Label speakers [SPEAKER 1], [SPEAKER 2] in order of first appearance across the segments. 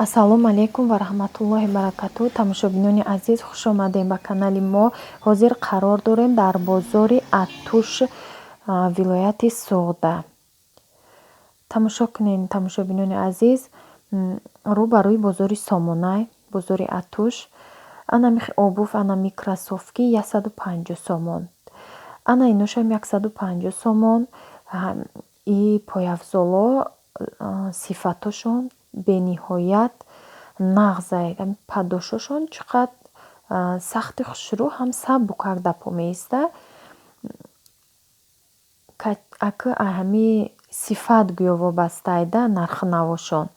[SPEAKER 1] ассалому алайкум ва раҳматуллоҳи баракатуҳ. Тамошобинони азиз, хуш омадем ба канали мо. Ҳозир қарор дорем дар бозори Атуш, вилояти Суғда. Тамошо кунед тамошобинони азиз, рӯ ба рӯи бозори Сомонай, бозори Атуш. Анами обув, анами кроссовки 150 сомон. Ана иношам 150 сомон. И появзоло сифатошон бениҳоят нағзай, падошошон чуқад сахти хушрӯ ҳам сабук карда по меиста. Ака ҳами сифат гӯё вобастаида нархнавошон.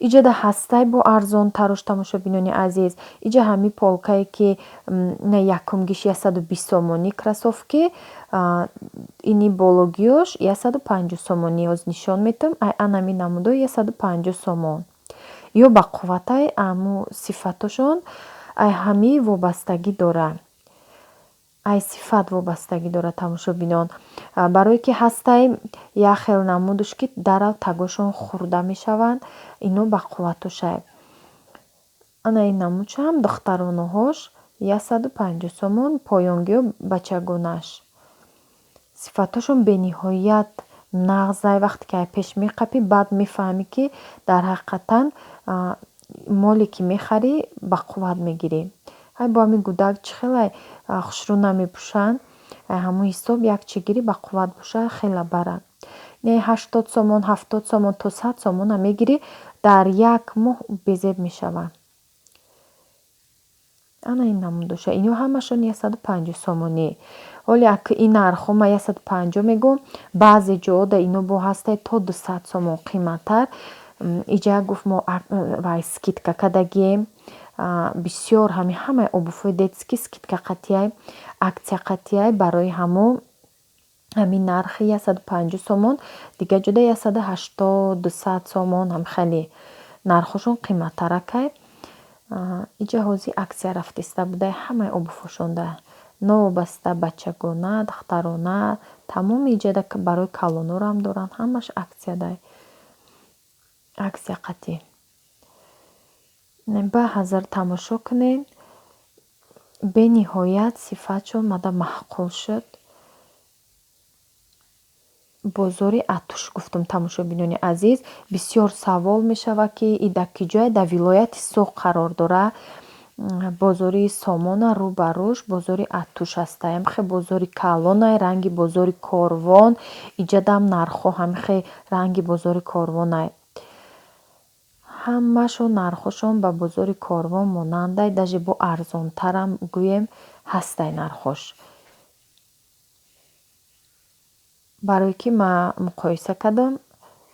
[SPEAKER 1] Иҷада ҳастай бо арзон тарош тамошобинони азиз. Иҷа ҳами полкае ки на якум гиш 120 сомонӣ кроссовки, ини бологиёш 150 сомонӣ ҳоз нишон метам. Ай анами намудо 150 сомон. Ё ба қувватай аму сифатошон ай ҳами вобастагӣ дора. Ай сифат вобастагӣ дора тамошобинон. Барое ки ҳастай як хел намудуш ки дарав тагошон хурда мешаванд, ино ба қувватошай. Ана ин намудшам духтаронаҳош 150 сомон, поёнгиё бачагонаш. Сифатошон бениҳоят нағзай. Вақте ки ай пеш меқапӣ, баъд мефаҳмӣ ки дар ҳақиқатан моле ки мехарӣ ба қувват мегирӣ. Ай бо ҳами гудак чӣ хелай хушрӯ намепӯшанд. Ай ҳамун ҳисоб як чигирӣ ба қувват боша хела бара. Не 80 сомон, 70 сомон то 100 сомон мегирӣ, дар як моҳ безеб мешаванд. Ана ин намудоша. Ино ҳамашон 150 сомонӣ. Оли ака ин нархҳо ма 150 мегӯм, баъзе ҷоҳода ино бо ҳастай то 200 сомон қиматтар. Иҷа гуфт мо вай скидка кардагием. Бисёр ҳамаи обувҳои детски скидка қатияй, аксия қатияй барои ҳамон ҳамин нархи 150 сомон, дига ҷода 180, 200 сомон ҳам хеле нархошон қиматтаракай. Иҷа ҳозир аксия рафтиста будай ҳамаи обувҳошонда. Новобаста бачагона, духтарона, тамоми иҷада барои калонорам доранд, ҳамаш аксиядай. Аксия қатӣ. Ба ҳазар тамошо кунед. Бениҳоят сифатшон мада маҳқул шуд. Бозори Атуш гуфтум тамошобинони азиз. Бисёр савол мешавад ки и дар киҷоя дар вилояти Суғ қарор дора. Бозори Сомона рӯ ба рӯш бозори Атуш ҳастаем. Хе бозори калонай, ранги бозори корвон. Иҷадам нархҳо ҳамихе ранги бозори корвонай. Ҳамашон нархошон ба бозори корвон монандай, даже бо арзонтарам гӯем ҳастай нархош. Барое ки ма муқоиса кардам,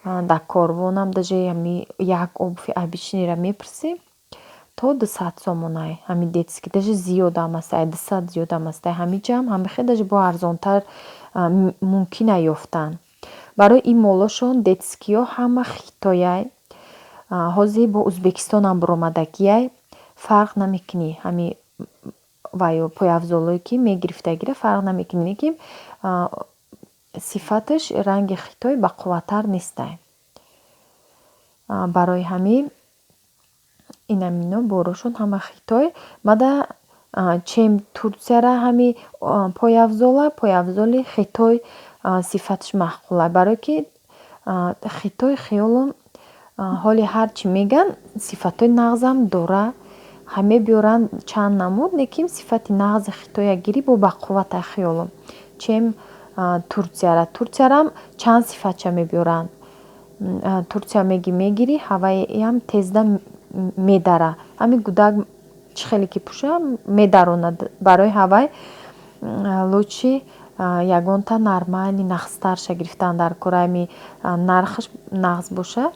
[SPEAKER 1] дар корвонам даже як обуви обичниро мепурсӣ то 200 сомонай. Ҳами детски даже зиёдам астай, 200 зиёдам астай. Ҳамиҷам ҳамихе даже бо арзонтар мумкина ёфтан. Барои ин молошон детскиё ҳама хитояй. Ҳозир бо Узбекистонам буромадагияй. Фарқ намекунӣ. Ҳами вайо появзолое ки мегирифтагира фарқ намекунӣ ки сифаташ ранги хитой ба қувваттар нестай. Барои ҳамин инамино борошон ҳама хитой. Мада чем Турсияра ҳами появзоли хитой сифаташ маҳқулай. Барое ки хитой хиёлам ҳоли ҳарчи меган сифатҳои нағзам дора. Ҳаме биёранд чанд намуд, лекин сифати нағзи хитоя гирӣ бо ба қуввата хиёлам. Чем Турсиярам чанд сифатша мебиёранд. Турсия мегирӣ, ҳаваям тезда медара. Ҳами гудак чӣ хеле ки пӯша медаронад. Барои ҳавай лучи ягонта нормали нағзтарша гирифтан дар кораи нархаш нағз боша.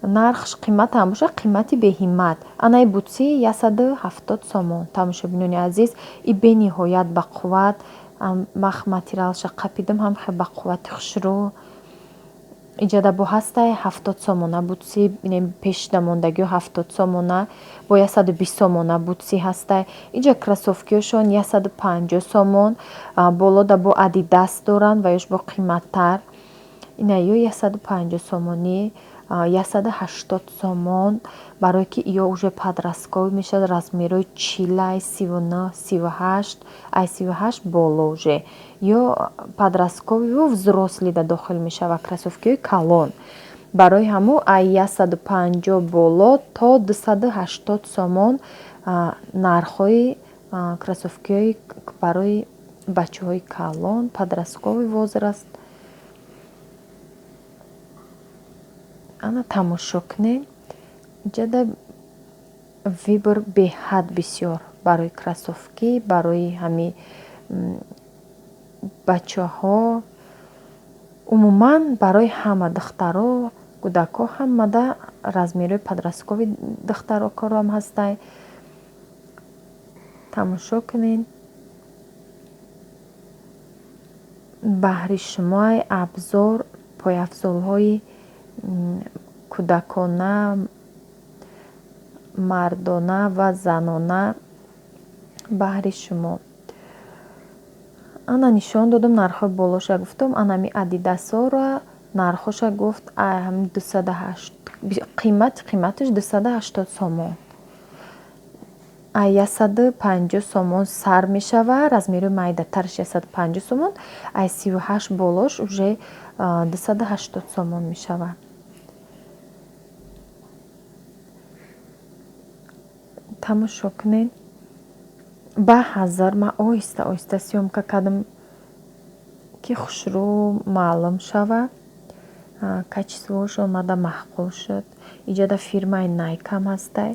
[SPEAKER 1] Нархш қиматам боша, қимати беҳиммат. Анаи бутси 170 сомон. Тамошобинони азиз, и бениҳоят ба қувват. Мах материалша қапидам ҳам хе ба қуввати хушрӯ. Иҷада бо ҳастай 70 сомона бутси пешда мондагиё 70 сомона, бо 120 сомона бутси ҳастай. Иҷа кроссовкиёшон 150 сомон, болода бо Адидас доранд ва ёш бо қиматтар. Ина ё 150 сомонӣ. 180 сомон, барое ки ё уже подростковый мешавад, размерои 40, 39, 38, ай 38 боло уже ё подростковый ва взрослый да дохил мешавад кроссовкиҳои калон. Барои ҳамун ай 150 боло то 280 сомон нархҳои кроссовкиҳои барои бачаҳои калон подростковый возраст. ана тамошо кунед. Инҷода вибр беҳад бисёр барои кроссовки, барои ҳами бачаҳо, умуман барои ҳама духтаро, кӯдако ҳамада размерои подросткови духтарокаро ҳам ҳастай. тамошо кунед. баҳри шумои абзор пойафзолҳои кӯдакона, мардона ва занона баҳри шумо. ана нишон додам нархҳои болоша гуфтам. анами адидасоро нархоша гуфт 208 қиматаш 280 сомон. 150 сомон сар мешава, размери майдатараш 150 сомон, ай 38 болош уже 280 сомон мешава. тамошо кунед. ба ҳазар ман оҳиста оҳиста сёмка кардам ки хушрӯ маълум шавад. качествош омада маҳқул шуд. иҷода фирмаи найкам ҳастай,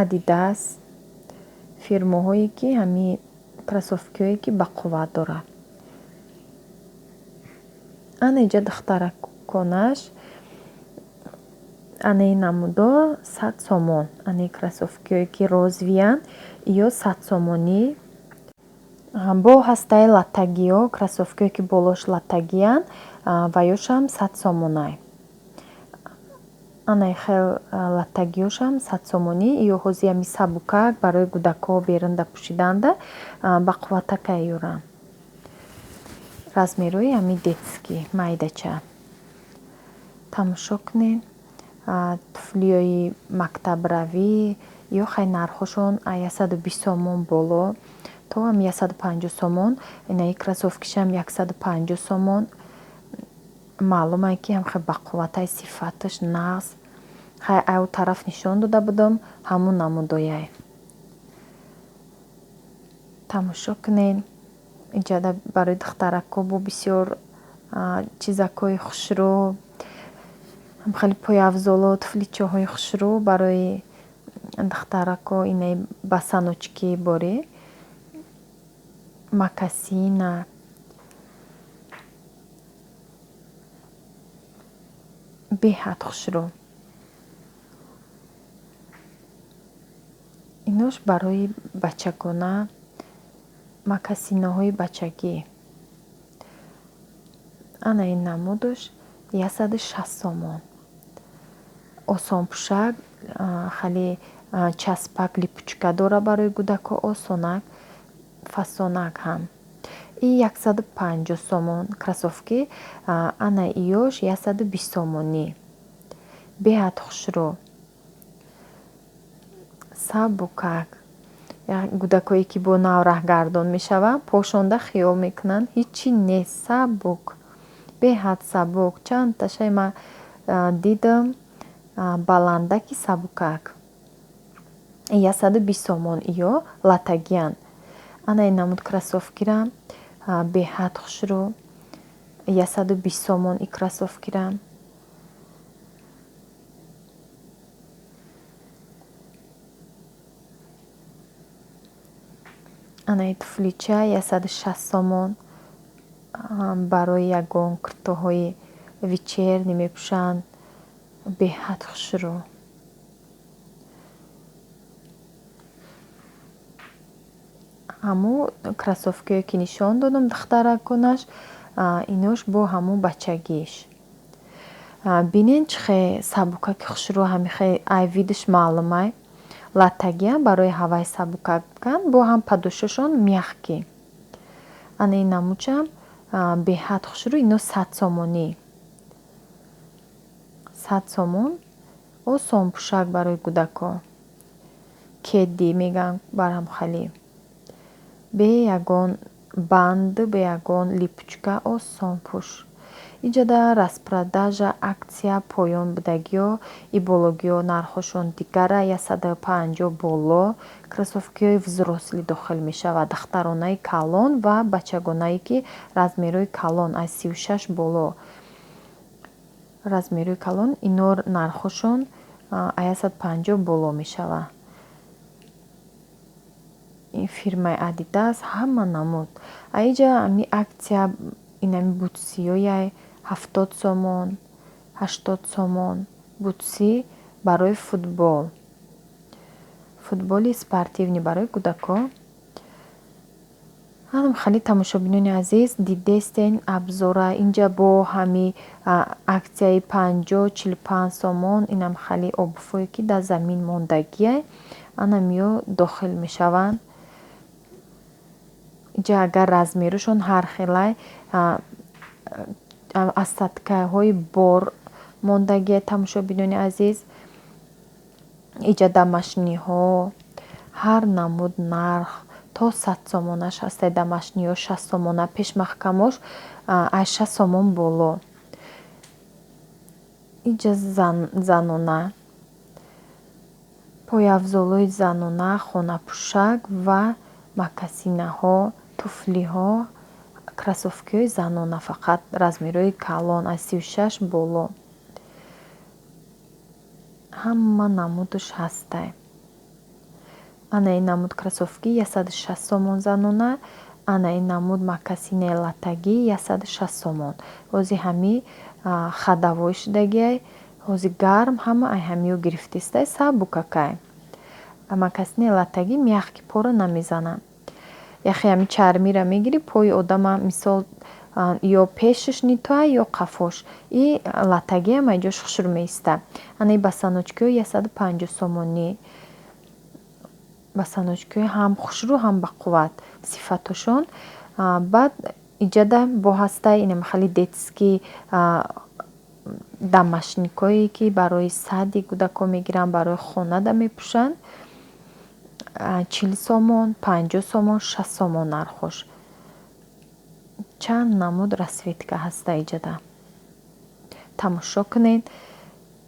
[SPEAKER 1] адидас, фирмаҳое ки ҳами кроссовкиҳое ки бақувват дорад. ана иҷа духтараконаш анаи намудо 100 сомон. анаи кроссовкиҳое ки розвиянд ё 100 сомонӣ. бо ҳастаи латтагиҳо, кроссовкиҳое ки болош латтагиянд ва ёшам 100 сомонай. анаи хел латтагиёшам 100 сомонӣ. ё ҳози ҳами сабукак барои кӯдако берунда пӯшиданда бақувватакай ёрам. размерои ҳами детский майдача. тамошо кунед. туфлиёи мактабравӣ ё хай нархошон 120 сомон боло то ҳам 150 сомон. инаи кроссовкишам 150 сомон. маълумае ки ҳам хай бақувватай сифаташ нағз. хай аю тараф нишон дода будам ҳамун намудояй. тамошо кунед. иҷода барои духтарако бо бисёр чизакҳои хушрӯ, хеле пойафзоло, туфличаҳои хушрӯ барои духтарако. инаи басаночки боре, макасина, беҳад хушрӯ. инош барои бачагона, макасинаҳои бачагӣ. ана ин намудаш 160 сомон. осонпӯшак, хеле часпак липучка дора барои кӯдако осонак, фасонак ҳам. и 150 сомон кроссовки. ана иёш 120 сомонӣ. беҳад хушрӯ. сабукак. кӯдакое ки бо навраҳгардон мешаванд, пошонда хиёл мекунанд ҳичи нест. сабук, беҳад сабук. чандташай ман дидам баландаки сабукак. 120 сомон ё латтагиянд. ана ин намуд кроссовкирам беҳад хушрӯ. 120 сомон и кроссовкирам. анаи туфлича 160 сомон. барои ягон куртоҳои вечерни мепӯшанд. беҳад хушрӯ. ҳамун кроссовкиҳое ки нишон додам духтараконаш, инош бо ҳамун бачагиш. бинен чӣ хел сабукаки хушрӯ. ҳами хел ай видиш маълумай. латтагия барои ҳаваи сабукакан бо ҳам падошашон мягкӣ. ана ин намучам беҳад хушрӯ. ино 100 сомонӣ. 100 сомон. Осон пӯшак барои кӯдако. Кеддӣ мегӯянд барҳамхалӣ. Бе ягон банд, бе ягон липучка осон пӯш. Иҷода распродажа аксия поён будагиҳо ибологиҳо нархошон дигара 150 боло. Кроссовкиҳои взросли дохил мешавад, дахтаронаи калон ва бачагонае ки размерҳои калон аз 36 боло. Размерҳои калон ино нархошон 150 боло мешавад. Ин фирмаи Адидас ҳама намуд. Аиҷа ами аксия инами бутсиҳояй 70 сомон, 80 сомон. Бутси барои футбол. Футболи спортивӣ барои кӯдако. Хали тамошобинони азиз, дидестен абзора инҷа бо ҳами аксияи 50-45 сомон инам хали обуфое ки дар замин мондагияй анамиё дохил мешаванд. Иҷа агар размерушон ҳар хелай асаткаҳои бор мондагияй тамошобинони азиз. Иҷа дамашниҳо ҳар намуд нарх то 100 сомонаш ҳастаи дамашниҳо 60 сомона пешмаҳкамош аз 60 сомон боло. Иҷа занона пояфзолои занона, хонапӯшак ва макасинаҳо, туфлиҳо, кроссовкиҳои занона фақат размерҳои калон аз 36 боло. Ҳама намудаш ҳастай. Ана ин намуд кроссовки 160 сомон занона, ана ин намуд макасинаи латтагӣ 160 сомон. Ҳози ҳами хадавой шудагиай, ҳози гарм ҳама ай ҳамиё гирифтистай сабукакай. Макасинаи латтагӣ мягки пора намезанад. Яхе ҳами чармира мегири пои одама мисол ё пешаш нитоа ё қафош. И латтагиам айҷош хушр меиста. Ана и басаночкиҳо 150 сомонӣ. Басаночкиҳо ҳам хушру ҳам бақувват сифатошон. Баъд иҷада бо ҳастай инам хали детский дамашникое ки барои сади кӯдако мегиранд, барои хона да мепӯшанд. 40 сомон, 50 сомон, 60 сомон нархош. Чанд намуд расветка ҳаста иҷада. Тамошо кунед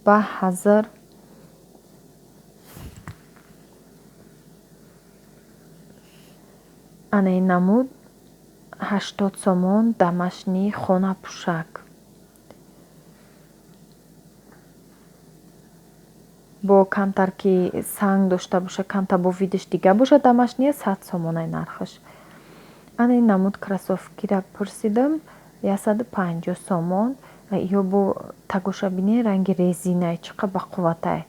[SPEAKER 1] ба ҳазр. Ана ин намуд 80 сомон дамашни хонапӯшак. Бо камтар ки санг дошта боша, камтар бо видаш дига боша дамашния 100 сомонай нархаш. Ана ин намуд кроссовкира пурсидам 150 сомон. Ё бо тагошабини ранги резинай чиқа бақувватай.